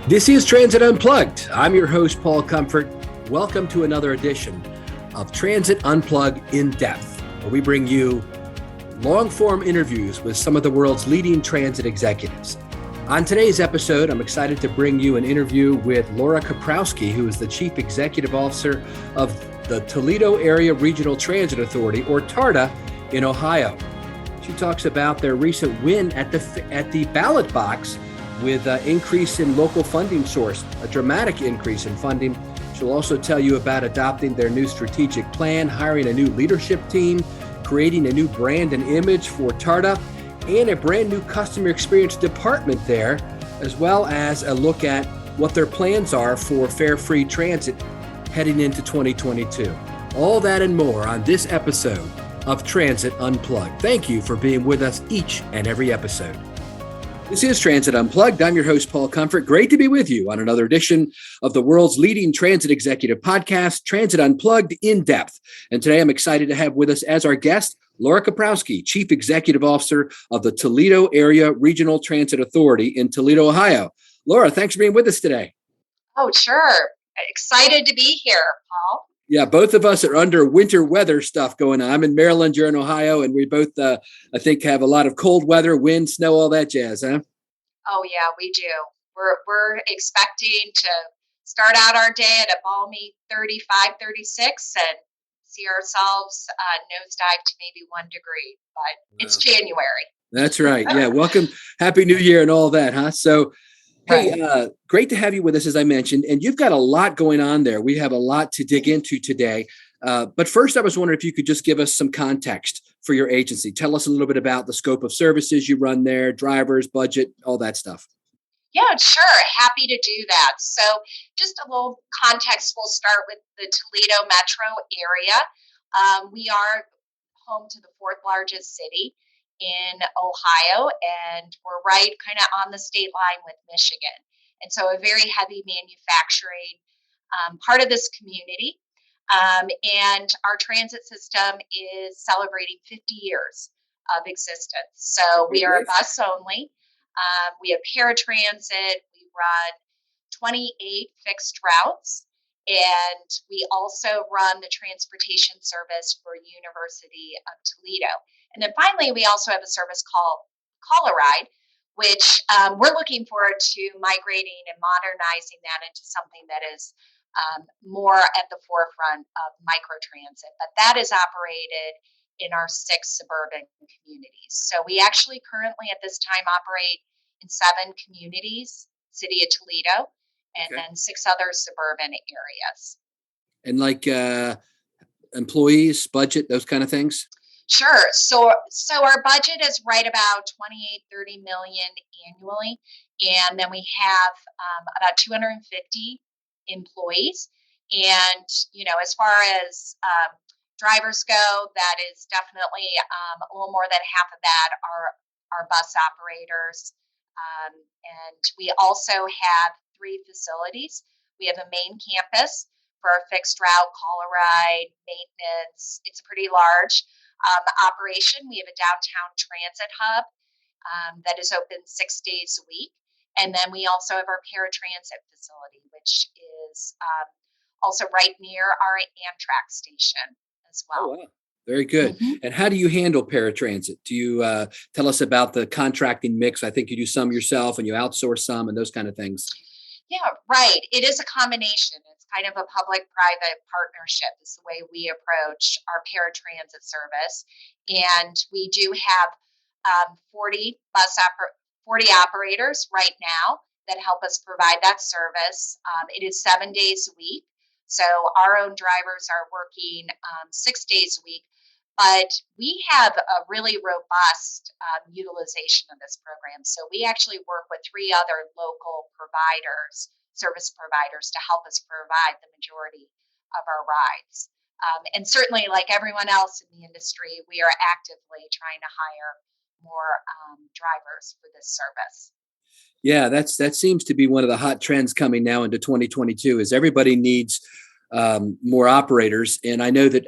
This is Transit Unplugged. I'm your host, Paul Comfort. Welcome to another edition of Transit Unplugged in Depth, where we bring you long-form interviews with some of the world's leading transit executives. On today's episode, I'm excited to bring you an interview with Laura Koprowski, who is the Chief Executive Officer of the Toledo Area Regional Transit Authority, or TARTA, in Ohio. She talks about their recent win at the ballot box with an increase in local funding source, a dramatic increase in funding. She'll also tell you about adopting their new strategic plan, hiring a new leadership team, creating a new brand and image for TARTA, and a brand new customer experience department there, as well as a look at what their plans are for fare-free transit heading into 2022. All that and more on this episode of Transit Unplugged. Thank you for being with us each and every episode. This is Transit Unplugged. I'm your host, Paul Comfort. Great to be with you on another edition of the world's leading transit executive podcast, Transit Unplugged in Depth. And today I'm excited to have with us as our guest, Laura Koprowski, Chief Executive Officer of the Toledo Area Regional Transit Authority in Toledo, Ohio. Laura, thanks for being with us today. Oh, sure. Excited to be here, Paul. Yeah, both of us are under winter weather stuff going on. I'm in Maryland, you're in Ohio, and we both, I think, have a lot of cold weather, wind, snow, all that jazz, huh? Oh, yeah, we do. We're expecting to start out our day at a balmy 35, 36 and see ourselves nosedive to maybe 1 degree, but it's January. That's right. Yeah, welcome. Happy New Year and all that, huh? So, hey, great to have you with us, as I mentioned, and you've got a lot going on there. We have a lot to dig into today. But first, I was wondering if you could just give us some context for your agency. Tell us a little bit about the scope of services you run there, drivers, budget, all that stuff. Yeah, sure. Happy to do that. So just a little context, we'll start with the Toledo metro area. We are home to the 4th largest city in Ohio, and we're right kind of on the state line with Michigan. And so a very heavy manufacturing part of this community. And our transit system is celebrating 50 years of existence. So we are a bus only. We have paratransit. We run 28 fixed routes. And we also run the transportation service for University of Toledo. And then finally, we also have a service called Call a Ride, which we're looking forward to migrating and modernizing that into something that is more at the forefront of microtransit. But that is operated in our 6 suburban communities. So we actually currently at this time operate in 7 communities, City of Toledo, and then 6 other suburban areas. And like employees, budget, those kind of things? Sure. So our budget is right about 28-30 million annually. And then we have about 250 employees. And, as far as drivers go, that is definitely a little more than half of that are bus operators. And we also have 3 facilities. We have a main campus for our fixed route, call a ride, maintenance. It's a pretty large operation. We have a downtown transit hub that is open 6 days a week. And then we also have our paratransit facility, which is also right near our Amtrak station as well. Oh, wow. Very good. Mm-hmm. And how do you handle paratransit? Do you tell us about the contracting mix? I think you do some yourself and you outsource some and those kind of things. Yeah, right. It is a combination. It's kind of a public-private partnership is the way we approach our paratransit service. And we do have 40 operators right now that help us provide that service. It is 7 days a week. So our own drivers are working 6 days a week. But we have a really robust utilization of this program. So we actually work with 3 other local providers, service providers, to help us provide the majority of our rides. And certainly, like everyone else in the industry, we are actively trying to hire more drivers for this service. Yeah, that seems to be one of the hot trends coming now into 2022 is everybody needs more operators. And I know that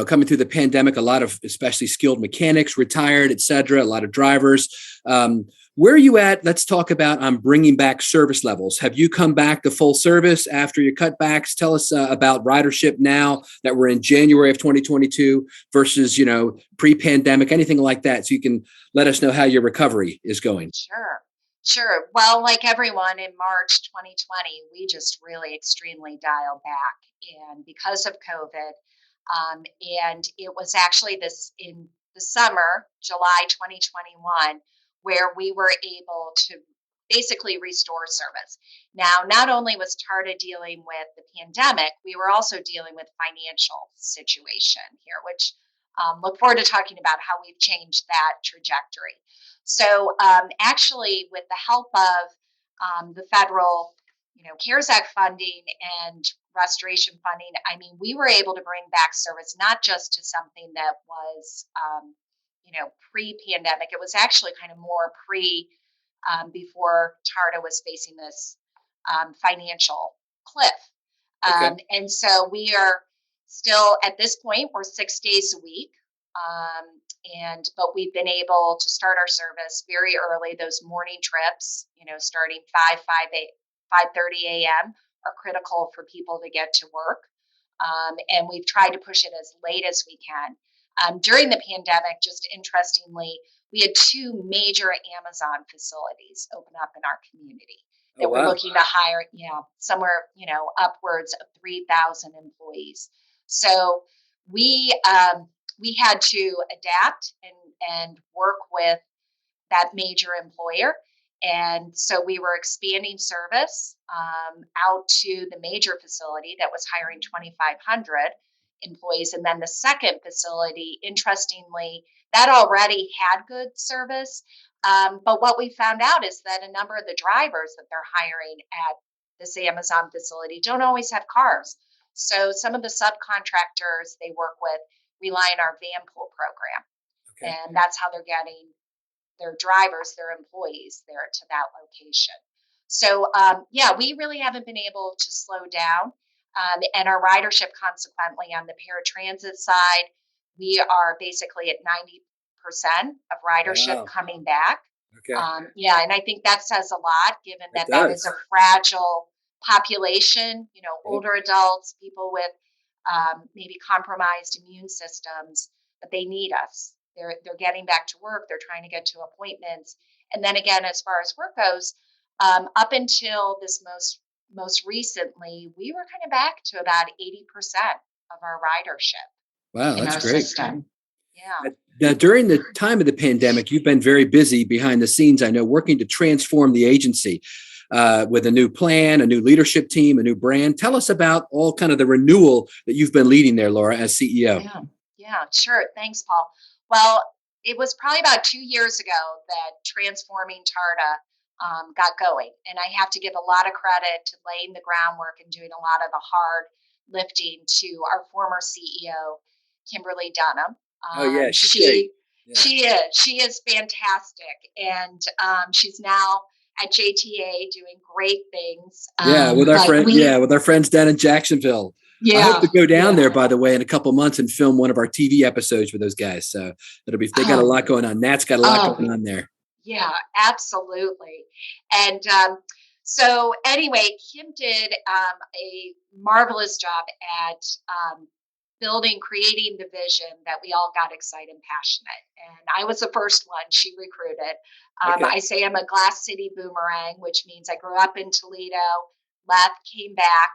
coming through the pandemic, a lot of especially skilled mechanics retired, et cetera, a lot of drivers. Where are you at? Let's talk about bringing back service levels. Have you come back to full service after your cutbacks? Tell us about ridership now that we're in January of 2022 versus, pre-pandemic, anything like that. So you can let us know how your recovery is going. Sure. Sure. Well, like everyone in March 2020, we just really extremely dialed back. And because of COVID, and it was actually this in the summer, July 2021, where we were able to basically restore service. Now, not only was TARTA dealing with the pandemic, we were also dealing with financial situation here, which look forward to talking about how we've changed that trajectory. So, actually, with the help of the federal, CARES Act funding and restoration funding, I mean, we were able to bring back service not just to something that was, pre-pandemic. It was actually kind of more before TARTA was facing this financial cliff. Okay. And so we are still at this point, we're 6 days a week. But we've been able to start our service very early. Those morning trips, starting 5:30 a.m. are critical for people to get to work. And we've tried to push it as late as we can. During the pandemic, just interestingly, we had two major Amazon facilities open up in our community Oh, that were wow. looking to hire, somewhere, upwards of 3,000 employees. So we we had to adapt and work with that major employer. And so we were expanding service out to the major facility that was hiring 2,500 employees. And then the second facility, interestingly, that already had good service. But what we found out is that a number of the drivers that they're hiring at this Amazon facility don't always have cars. So some of the subcontractors they work with rely on our van pool program. Okay. And that's how they're getting their drivers, their employees there to that location. So, yeah, we really haven't been able to slow down. And our ridership, consequently, on the paratransit side, we are basically at 90% of ridership Wow. coming back. Okay. Yeah, and I think that says a lot given It that that is does. a fragile population, Yep. older adults, people with maybe compromised immune systems, but they need us. They're getting back to work. They're trying to get to appointments. And then again, as far as work goes, up until this most recently, we were kind of back to about 80% of our ridership Wow, in that's our great. system. Yeah. Now, during the time of the pandemic, you've been very busy behind the scenes, I know, working to transform the agency with a new plan, a new leadership team, a new brand. Tell us about all kind of the renewal that you've been leading there, Laura, as CEO. Yeah. Yeah. Sure. Thanks, Paul. Well, it was probably about 2 years ago that transforming TARTA got going. And I have to give a lot of credit to laying the groundwork and doing a lot of the hard lifting to our former CEO, Kimberly Dunham. Oh, yeah, she's great. She Yeah. she is fantastic, and she's now at JTA doing great things. Yeah, with our But friend, we, with our friends down in Jacksonville. I hope yeah, to go down yeah. there, by the way, in a couple months and film one of our TV episodes with those guys. So they got a Oh, lot going on. Nat's got a lot oh, going on there. yeah, absolutely. And so, anyway, Kim did a marvelous job at creating the vision that we all got excited and passionate. And I was the first one she recruited. Okay. I say I'm a Glass City boomerang, which means I grew up in Toledo, left, came back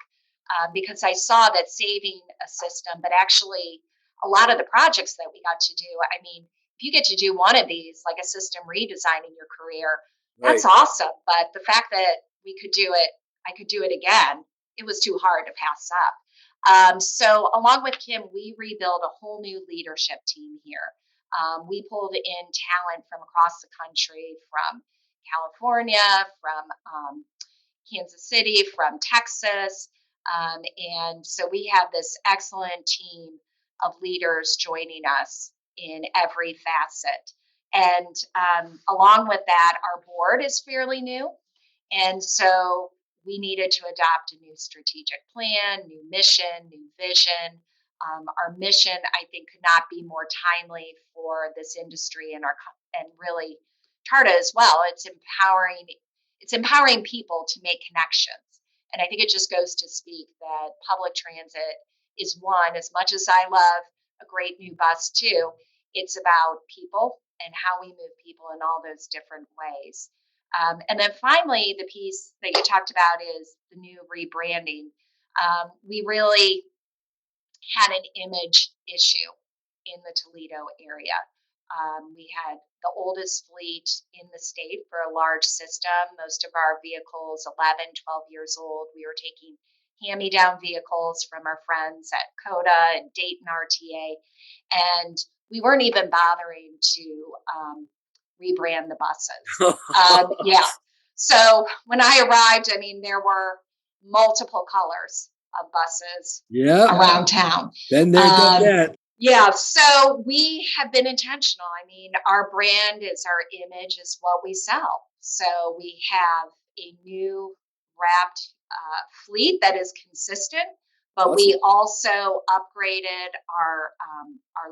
because I saw that saving a system, but actually a lot of the projects that we got to do, I mean, if you get to do one of these, like a system redesign in your career, Right. that's awesome. But the fact that we could do it, I could do it again, it was too hard to pass up. So, along with Kim, we rebuilt a whole new leadership team here. We pulled in talent from across the country, from California, from Kansas City, from Texas. And so we have this excellent team of leaders joining us in every facet. And along with that, our board is fairly new. And so we needed to adopt a new strategic plan, new mission, new vision. Our mission, I think, could not be more timely for this industry and really TARTA as well. It's empowering people to make connections. And I think it just goes to speak that public transit is one, as much as I love a great new bus too, it's about people and how we move people in all those different ways. And then finally, the piece that you talked about is the new rebranding. We really had an image issue in the Toledo area. We had the oldest fleet in the state for a large system. Most of our vehicles, 11, 12 years old. We were taking hand-me-down vehicles from our friends at Coda and Dayton RTA, and we weren't even bothering to rebrand the buses. Yeah. So when I arrived, I mean, there were multiple colors of buses Yeah. around town. Then there, done that. Yeah, so we have been intentional. I mean, our brand is our image, is what we sell. So we have a new wrapped fleet that is consistent, but Awesome. we also upgraded our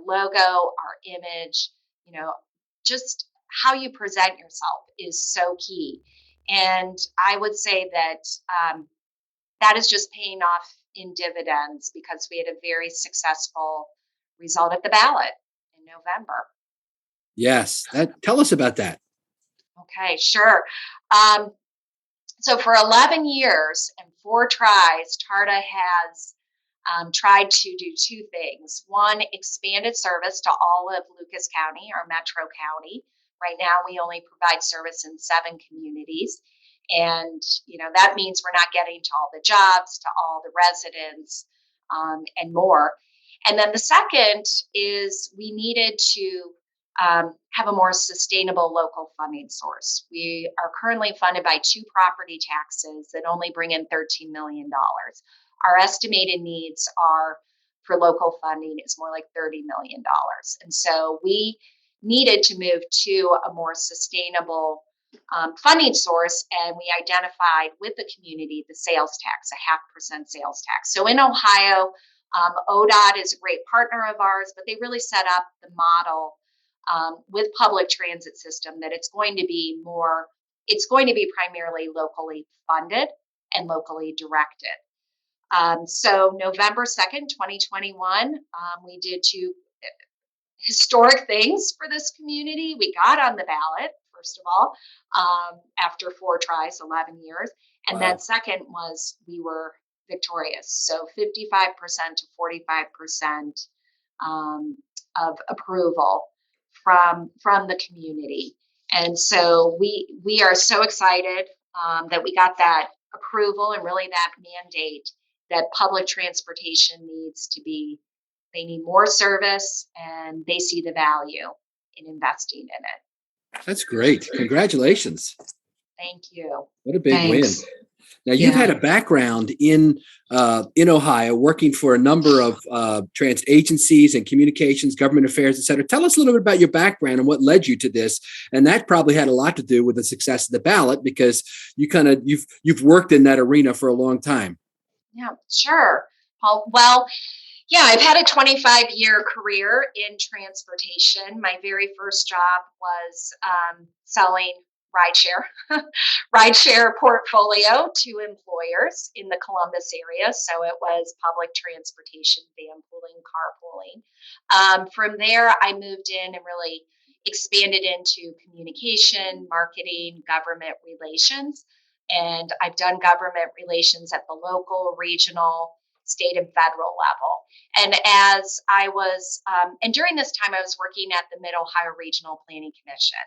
logo, our image. You know, just how you present yourself is so key. And I would say that that is just paying off in dividends because we had a very successful result at the ballot in November. Yes. Tell us about that. Okay, sure. Um, so for 11 years and 4 tries, TARTA has tried to do 2 things. One, expanded service to all of Lucas County, our metro county. Right now, we only provide service in 7 communities. And, that means we're not getting to all the jobs, to all the residents, and more. And then the second is we needed to have a more sustainable local funding source. We are currently funded by 2 property taxes that only bring in $13 million. Our estimated needs are for local funding is more like $30 million. And so we needed to move to a more sustainable funding source, and we identified with the community the sales tax, a 0.5% sales tax. So in Ohio, ODOT is a great partner of ours, but they really set up the model with public transit system that it's going to be primarily locally funded and locally directed. So November 2nd, 2021, we did 2 historic things for this community. We got on the ballot, first of all, after 4 tries, 11 years. And Wow. then second was we were victorious. So 55% to 45% of approval from the community. And so we are so excited that we got that approval and really that mandate that public transportation they need more service, and they see the value in investing in it. That's great. Congratulations. Thank you. What a big Thanks. win. Now, you've had Yeah. a background in Ohio, working for a number of transit agencies and communications, government affairs, et cetera. Tell us a little bit about your background and what led you to this. And that probably had a lot to do with the success of the ballot, because you've worked in that arena for a long time. Yeah, sure. Well, yeah, I've had a 25-year career in transportation. My very first job was selling rideshare, rideshare portfolio to employers in the Columbus area. So it was public transportation, van pooling, carpooling. From there, I moved in and really expanded into communication, marketing, government relations. And I've done government relations at the local, regional, state, and federal level. And and during this time, I was working at the Mid Ohio Regional Planning Commission,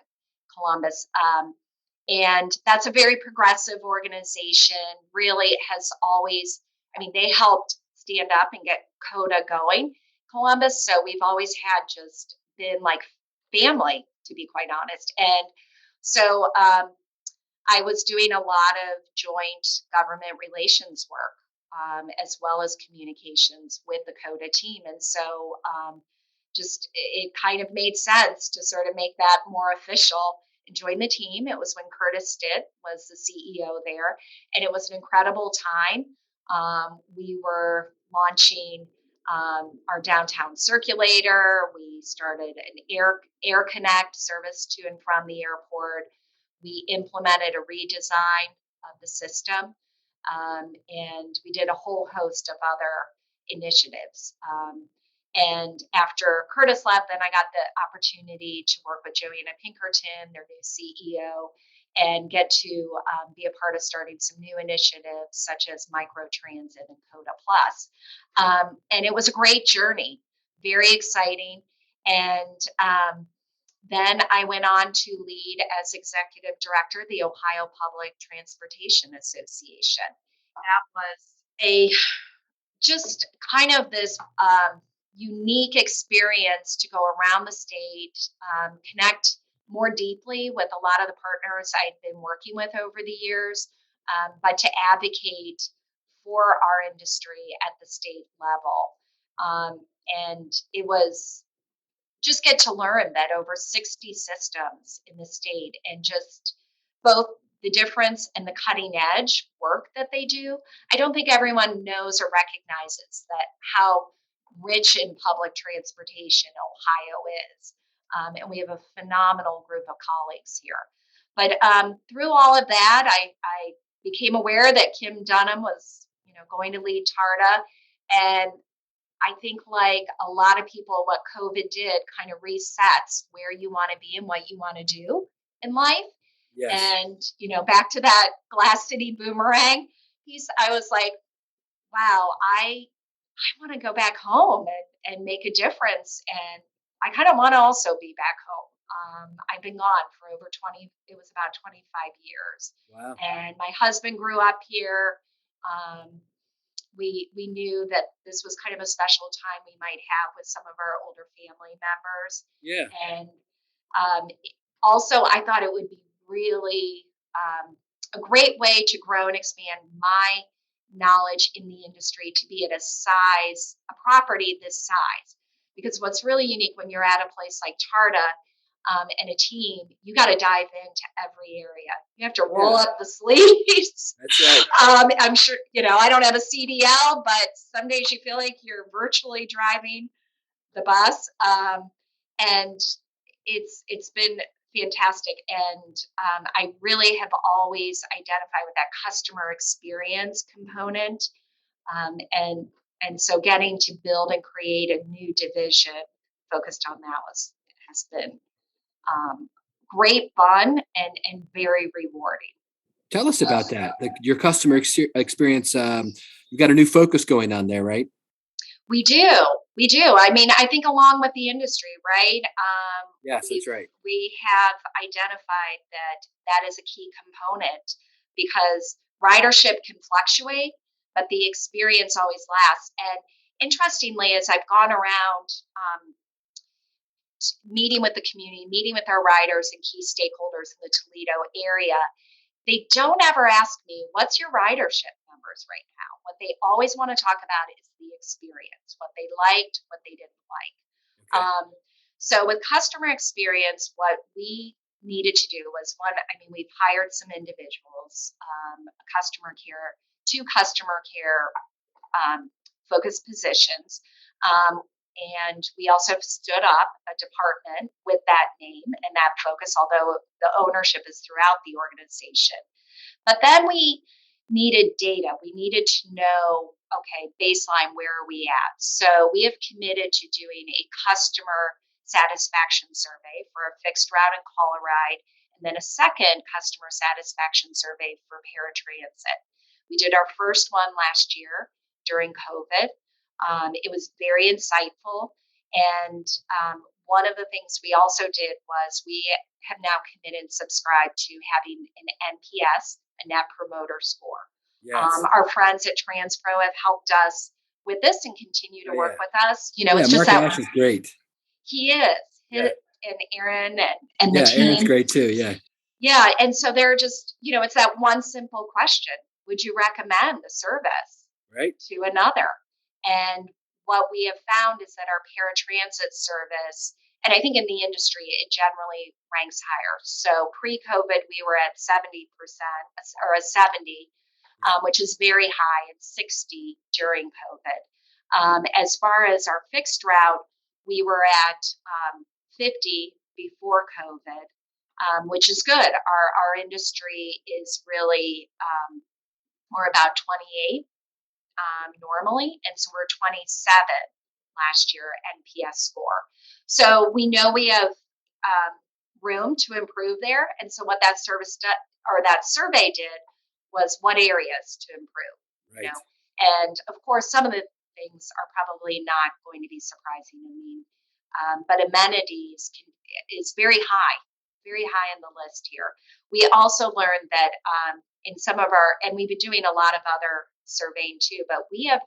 Columbus. And that's a very progressive organization. Really, it has always, they helped stand up and get CODA going, Columbus. So we've always had just been like family, to be quite honest. And so I was doing a lot of joint government relations work, as well as communications with the CODA team. And so just it kind of made sense to sort of make that more official and join the team. It was when Curtis Stitt was the CEO there, and it was an incredible time. We were launching our downtown circulator. We started an air connect service to and from the airport. We implemented a redesign of the system, and we did a whole host of other initiatives. And after Curtis left, then I got the opportunity to work with Joanna Pinkerton, their new CEO, and get to be a part of starting some new initiatives such as microtransit and Coda Plus. And it was a great journey, very exciting. And then I went on to lead as executive director of the Ohio Public Transportation Association. That was a just kind of this unique experience to go around the state, connect more deeply with a lot of the partners I'd been working with over the years, but to advocate for our industry at the state level. And it was just get to learn that over 60 systems in the state and just both the difference and the cutting edge work that they do. I don't think everyone knows or recognizes that how rich in public transportation Ohio is. And we have a phenomenal group of colleagues here. But through all of that, I became aware that Kim Dunham was, going to lead TARTA, and I think, like a lot of people, what COVID did kind of resets where you want to be and what you want to do in life. Yes. And, back to that Glass City boomerang piece, I was like, wow, I want to go back home and make a difference. And I kind of want to also be back home. I've been gone for over 20, it was about 25 years. Wow. And my husband grew up here. We knew that this was kind of a special time we might have with some of our older family members. Yeah. And also, I thought it would be really a great way to grow and expand my knowledge in the industry to be at a property this size. Because what's really unique when you're at a place like TARTA, and a team, you got to dive into every area. You have to roll up the sleeves. That's right. I'm sure, I don't have a CDL, but some days you feel like you're virtually driving the bus. And it's been fantastic. And I really have always identified with that customer experience component. And so getting to build and create a new division focused on that has been great fun and very rewarding. Tell us about that. Your customer experience. You've got a new focus going on there, right? We do. I mean, I think along with the industry, right? Yes, that's right. We have identified that is a key component because ridership can fluctuate, but the experience always lasts. And interestingly, as I've gone around meeting with the community, meeting with our riders and key stakeholders in the Toledo area, they don't ever ask me, what's your ridership numbers right now? What they always want to talk about is the experience, what they liked, what they didn't like. Okay. So with customer experience, what we needed to do was we've hired some individuals, two customer care focused positions. And we also stood up a department with that name and that focus, although the ownership is throughout the organization. But then we needed data. We needed to know, okay, baseline, where are we at? So we have committed to doing a customer satisfaction survey for a fixed route and call a ride, and then a second customer satisfaction survey for paratransit. We did our first one last year during COVID. It was very insightful. And one of the things we also did was we have now committed and subscribed to having an NPS, a Net Promoter Score. Yes. Our friends at TransPro have helped us with this and continue to work with us. It's just Mark Ash is great. He is. And Aaron and the team. Aaron's great too. Yeah. Yeah. And so they're just, it's that one simple question. Would you recommend the service to another? And what we have found is that our paratransit service, and I think in the industry, it generally ranks higher. So pre-COVID, we were at 70% or a 70, which is very high, and 60 during COVID. As far as our fixed route, we were at 50 before COVID, which is good. Our industry is really we're about 28 normally, and so we're 27 last year NPS score. So we know we have room to improve there, and so what that that survey did was what areas to improve. You Right. know, and of course some of the things are probably not going to be surprising. I mean, but amenities is very high in the list here. We also learned that in some of and we've been doing a lot of other surveying too, but we have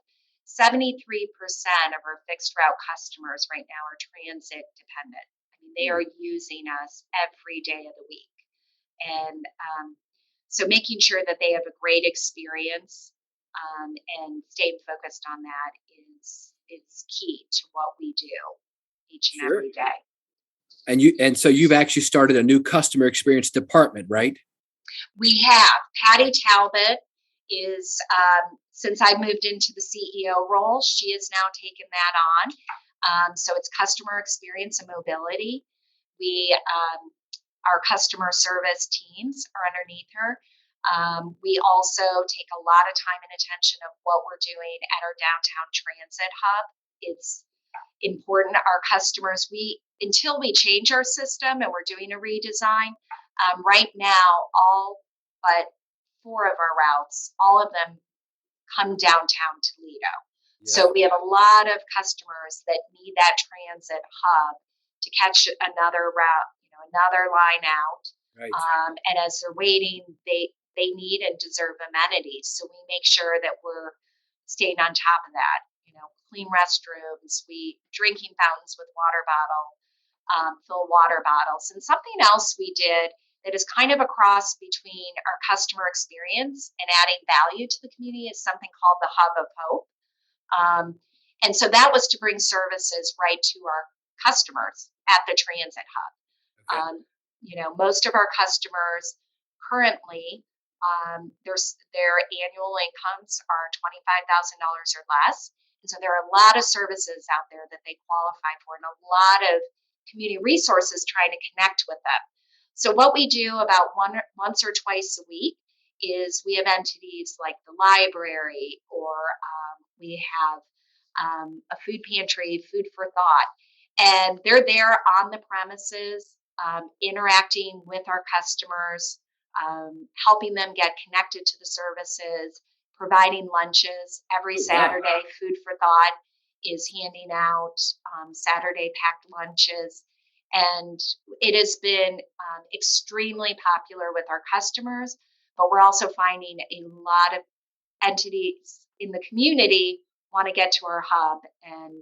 73% of our fixed route customers right now are transit dependent. I mean, they Mm. are using us every day of the week. And so making sure that they have a great experience and staying focused on that is key to what we do each and Sure. every day. And so you've actually started a new customer experience department, right? We have Patty Talbot is since I moved into the CEO role, she has now taken that on. So it's customer experience and mobility. We our customer service teams are underneath her. We also take a lot of time and attention of what we're doing at our downtown transit hub. It's important. Our customers, we until we change our system and we're doing a redesign, right now, all but four of our routes, all of them come downtown Toledo. Yeah. So we have a lot of customers that need that transit hub to catch another route, another line out. Right. And as they're waiting, they need and deserve amenities. So we make sure that we're staying on top of that. Clean restrooms, we drinking fountains with water bottle, fill water bottles, and something else we did that is kind of a cross between our customer experience and adding value to the community is something called the Hub of Hope. And so that was to bring services right to our customers at the transit hub. Okay. Most of our customers currently, their annual incomes are $25,000 or less. And so there are a lot of services out there that they qualify for and a lot of community resources trying to connect with them. So what we do about once or twice a week is we have entities like the library or we have a food pantry, Food for Thought, and they're there on the premises, interacting with our customers, helping them get connected to the services, providing lunches every Oh, wow. Saturday. Food for Thought is handing out Saturday packed lunches. And it has been extremely popular with our customers, but we're also finding a lot of entities in the community want to get to our hub and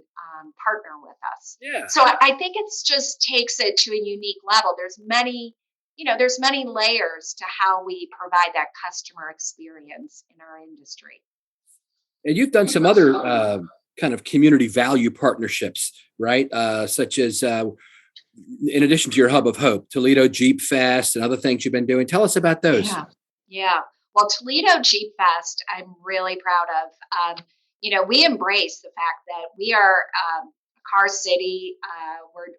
partner with us. Yeah. So I think it's just takes it to a unique level. There's many layers to how we provide that customer experience in our industry. And you've done some other kind of community value partnerships, right? Such as, in addition to your Hub of Hope, Toledo Jeep Fest and other things you've been doing. Tell us about those. Yeah. Well, Toledo Jeep Fest, I'm really proud of. We embrace the fact that we are a car city.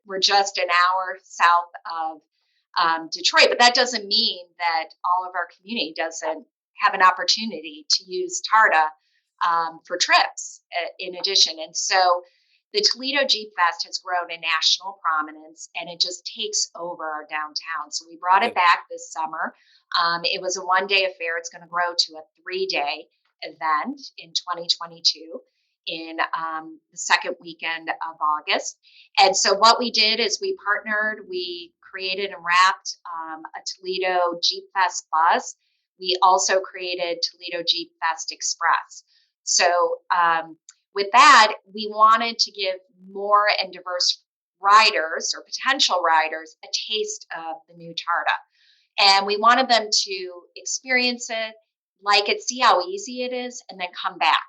We're just an hour south of Detroit, but that doesn't mean that all of our community doesn't have an opportunity to use TARTA for trips in addition. And so the Toledo Jeep Fest has grown in national prominence and it just takes over our downtown. So we brought it back this summer. It was a one-day affair. It's going to grow to a 3-day event in 2022 in the second weekend of August. And so what we did is we created and wrapped a Toledo Jeep Fest bus. We also created Toledo Jeep Fest Express. So with that, we wanted to give more and diverse riders or potential riders a taste of the new TARTA. And we wanted them to experience it, like it, see how easy it is, and then come back.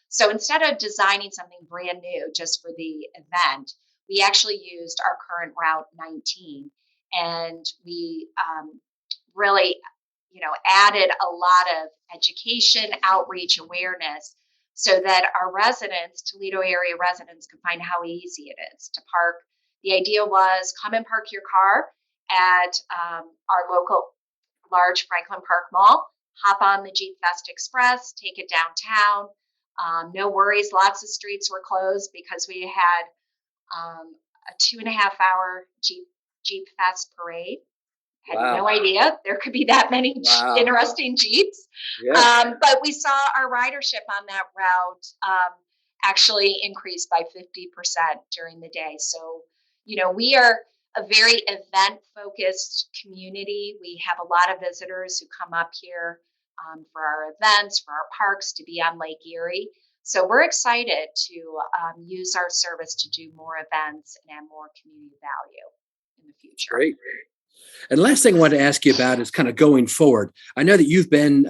So instead of designing something brand new just for the event, we actually used our current Route 19. And we really, added a lot of education, outreach, awareness so that our residents, Toledo area residents, can find how easy it is to park. The idea was come and park your car at our local large Franklin Park Mall, hop on the Jeep Fest Express, take it downtown. No worries, lots of streets were closed because we had a 2.5 hour Jeep Fest parade. Had Wow. no idea there could be that many Wow. interesting Jeeps. Yeah. But we saw our ridership on that route actually increase by 50% during the day. So, we are a very event focused community. We have a lot of visitors who come up here for our events, for our parks, to be on Lake Erie. So we're excited to use our service to do more events and add more community value in the future. Great. And last thing I wanted to ask you about is kind of going forward. I know that you've been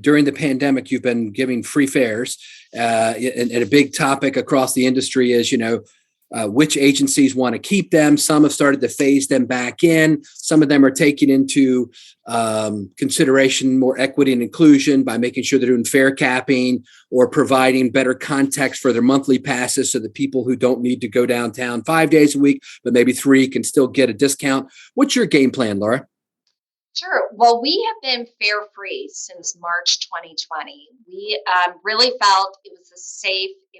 during the pandemic, you've been giving free fares, and a big topic across the industry is, which agencies want to keep them. Some have started to phase them back in. Some of them are taking into consideration more equity and inclusion by making sure they're doing fare capping or providing better context for their monthly passes so that people who don't need to go downtown 5 days a week, but maybe 3, can still get a discount. What's your game plan, Laura? Sure. Well, we have been fare free since March 2020. We really felt it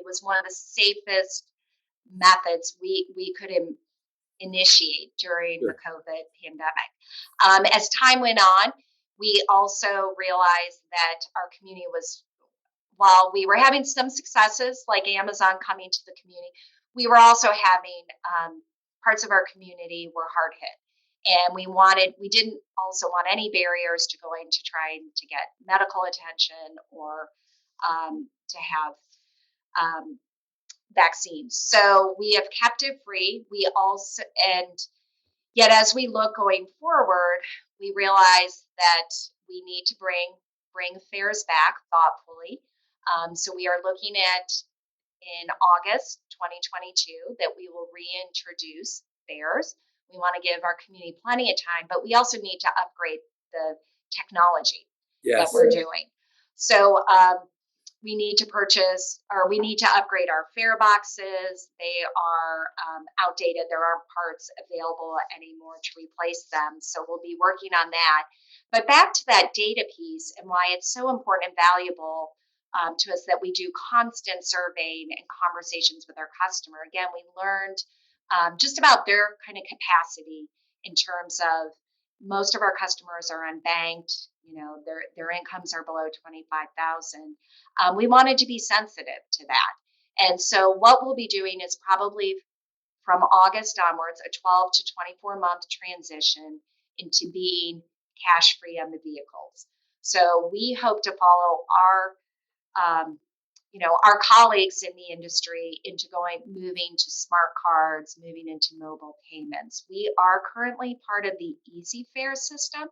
was one of the safest methods we could initiate during the Sure. COVID pandemic. As time went on, we also realized that our community was, while we were having some successes like Amazon coming to the community, we were also having parts of our community were hard hit. And we didn't also want any barriers to going to trying to get medical attention or to have um, vaccines. So we have kept it free. We also, and yet as we look going forward, we realize that we need to bring fares back thoughtfully. So we are looking at in August 2022 that we will reintroduce fares. We want to give our community plenty of time, but we also need to upgrade the technology that Yes. we're doing. So we need to purchase or we need to upgrade our fare boxes. They are outdated. There aren't parts available anymore to replace them. So we'll be working on that. But back to that data piece and why it's so important and valuable to us that we do constant surveying and conversations with our customer. Again, we learned just about their kind of capacity in terms of most of our customers are unbanked. Their incomes are below 25,000. We wanted to be sensitive to that, and so what we'll be doing is probably from August onwards a 12 to 24-month transition into being cash free on the vehicles. So we hope to follow um, our colleagues in the industry into moving to smart cards, moving into mobile payments. We are currently part of the Easy Fare system,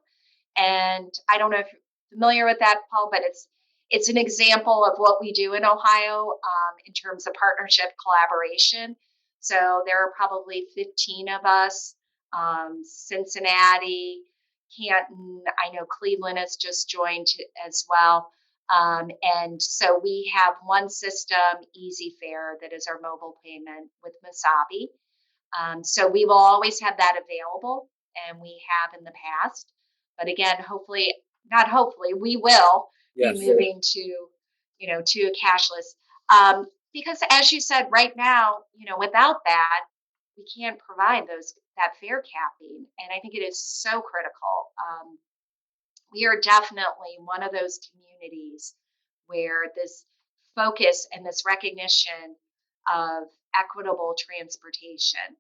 and I don't know if you're familiar with that, Paul, but it's an example of what we do in Ohio in terms of partnership collaboration. So there are probably 15 of us. Cincinnati, Canton, I know Cleveland has just joined as well. And so we have one system, Easy Fare, that is our mobile payment with Masabi. So we will always have that available, and we have in the past. But again, hopefully, not hopefully, we will be Yes. moving to a cashless. Because as you said, right now, without that, we can't provide that fare capping, and I think it is so critical. We are definitely one of those communities where this focus and this recognition of equitable transportation.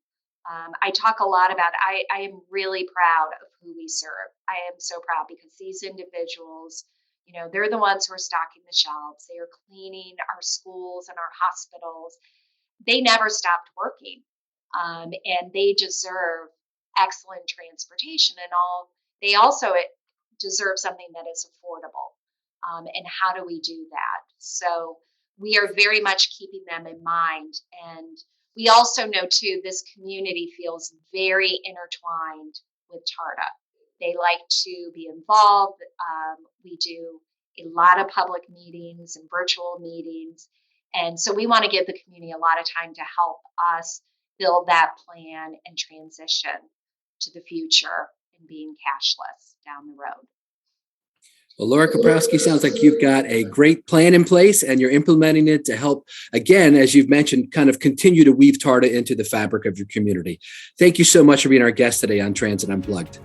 I talk a lot about, I am really proud of who we serve. I am so proud because these individuals, they're the ones who are stocking the shelves. They are cleaning our schools and our hospitals. They never stopped working. And they deserve excellent transportation and all. They also deserve something that is affordable. And how do we do that? So we are very much keeping them in mind. And we also know, too, this community feels very intertwined with TARTA. They like to be involved. We do a lot of public meetings and virtual meetings. And so we want to give the community a lot of time to help us build that plan and transition to the future and being cashless down the road. Well, Laura Koprowski, sounds like you've got a great plan in place and you're implementing it to help, again, as you've mentioned, kind of continue to weave TARTA into the fabric of your community. Thank you so much for being our guest today on Transit Unplugged.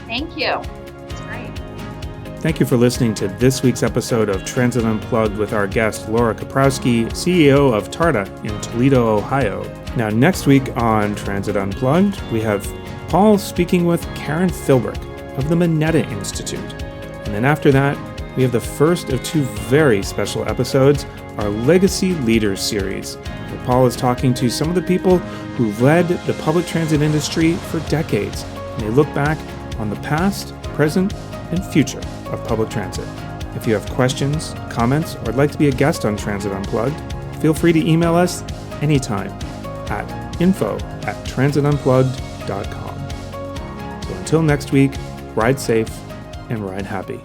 Thank you. It's great. Thank you for listening to this week's episode of Transit Unplugged with our guest, Laura Koprowski, CEO of TARTA in Toledo, Ohio. Now, next week on Transit Unplugged, we have Paul speaking with Karen Philbrick of the Mineta Institute. And then after that, we have the first of two very special episodes, our Legacy Leaders series, where Paul is talking to some of the people who've led the public transit industry for decades, and they look back on the past, present, and future of public transit. If you have questions, comments, or would like to be a guest on Transit Unplugged, feel free to email us anytime at info@transitunplugged.com. So until next week, ride safe and ride happy.